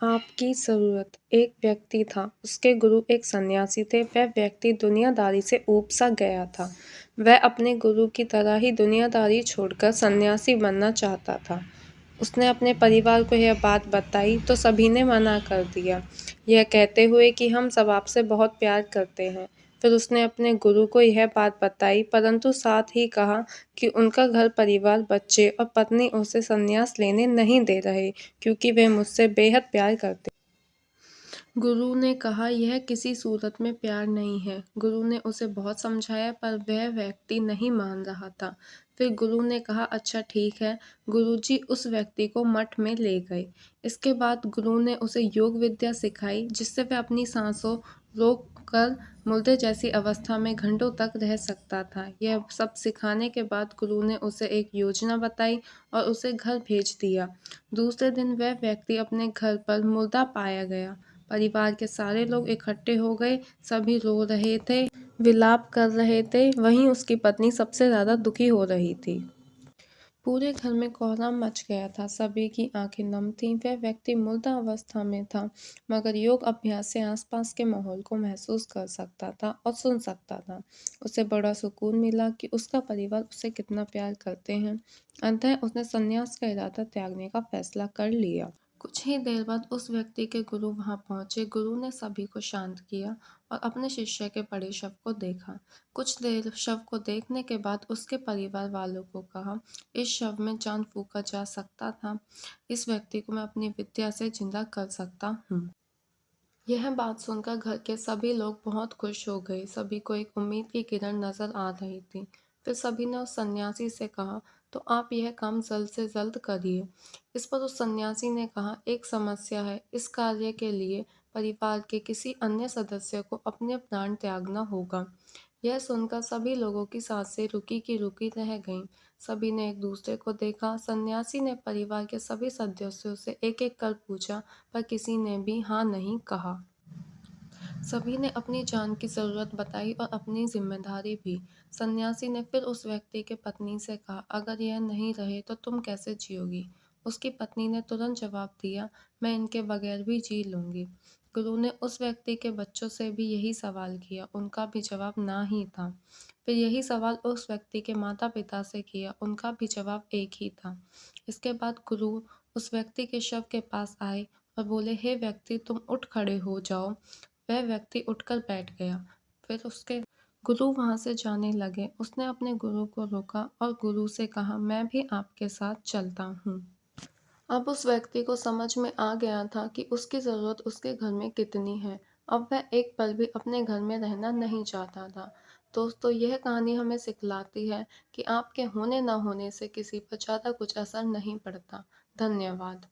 आपकी ज़रूरत। एक व्यक्ति था, उसके गुरु एक सन्यासी थे। वह व्यक्ति दुनियादारी से ऊब सा गया था। वह अपने गुरु की तरह ही दुनियादारी छोड़कर सन्यासी बनना चाहता था। उसने अपने परिवार को यह बात बताई तो सभी ने मना कर दिया, यह कहते हुए कि हम सब आपसे बहुत प्यार करते हैं। फिर उसने अपने गुरु को यह बात बताई, परंतु साथ ही कहा कि उनका घर परिवार, बच्चे और पत्नी उसे संन्यास लेने नहीं दे रहे, क्योंकि वे मुझसे बेहद प्यार करते। गुरु ने कहा, यह किसी सूरत में प्यार नहीं है। गुरु ने उसे बहुत समझाया, पर वह व्यक्ति नहीं मान रहा था। फिर गुरु ने कहा, अच्छा ठीक है। गुरुजी उस व्यक्ति को मठ में ले गए। इसके बाद गुरु ने उसे योग विद्या सिखाई, जिससे वह अपनी सांसों रोक कर मुर्दे जैसी अवस्था में घंटों तक रह सकता था। यह सब सिखाने के बाद गुरु ने उसे एक योजना बताई और उसे घर भेज दिया। दूसरे दिन वह व्यक्ति अपने घर पर मुर्दा पाया गया। परिवार के सारे लोग इकट्ठे हो गए, सभी रो रहे थे, विलाप कर रहे थे। वहीं उसकी पत्नी सबसे ज्यादा दुखी हो रही थी। पूरे घर में कोहराम मच गया था, सभी की आंखें नम थीं। वह व्यक्ति मुर्दा अवस्था में था, मगर योग अभ्यास से आसपास के माहौल को महसूस कर सकता था और सुन सकता था। उसे बड़ा सुकून मिला कि उसका परिवार उसे कितना प्यार करते हैं। अंततः उसने संन्यास का इरादा त्यागने का फैसला कर लिया। कुछ ही देर बाद उस व्यक्ति के गुरु वहां पहुंचे। गुरु ने सभी को शांत किया और अपने शिष्य के पड़े शव को देखा। कुछ देर शव को देखने के बाद उसके परिवार वालों को कहा, इस शव में जान फूंका जा सकता था। इस व्यक्ति को मैं अपनी विद्या से जिंदा कर सकता हूँ। यह बात सुनकर घर के सभी लोग बहुत खुश हो गए। सभी को एक उम्मीद की किरण नजर आ रही थी। फिर सभी ने उस सन्यासी से कहा, तो आप यह काम जल्द से जल्द करिए। इस पर उस सन्यासी ने कहा, एक समस्या है। इस कार्य के लिए परिवार के किसी अन्य सदस्य को अपने प्राण त्यागना होगा। यह सुनकर सभी लोगों की सांसें रुकी की रुकी रह गईं। सभी ने एक दूसरे को देखा। सन्यासी ने परिवार के सभी सदस्यों से एक एक कर पूछा, पर किसी ने भी हाँ नहीं कहा। सभी ने अपनी जान की जरूरत बताई और अपनी जिम्मेदारी भी। सन्यासी ने फिर उस व्यक्ति के पत्नी से कहा, अगर यह नहीं रहे तो तुम कैसे जियोगी? उसकी पत्नी ने तुरंत जवाब दिया, मैं इनके बगैर भी जी लूंगी। गुरु ने उस व्यक्ति के बच्चों से भी यही सवाल किया, उनका भी जवाब ना ही था। फिर यही सवाल उस व्यक्ति के माता पिता से किया, उनका भी जवाब एक ही था। इसके बाद गुरु उस व्यक्ति के शव के पास आए और बोले, हे व्यक्ति, तुम उठ खड़े हो जाओ। वह व्यक्ति उठकर बैठ गया। फिर उसके गुरु वहां से जाने लगे। उसने अपने गुरु को रोका और गुरु से कहा, मैं भी आपके साथ चलता हूँ। अब उस व्यक्ति को समझ में आ गया था कि उसकी ज़रूरत उसके घर में कितनी है। अब वह एक पल भी अपने घर में रहना नहीं चाहता था। दोस्तों, यह कहानी हमें सिखलाती है कि आपके होने ना होने से किसी पर ज़्यादा कुछ असर नहीं पड़ता। धन्यवाद।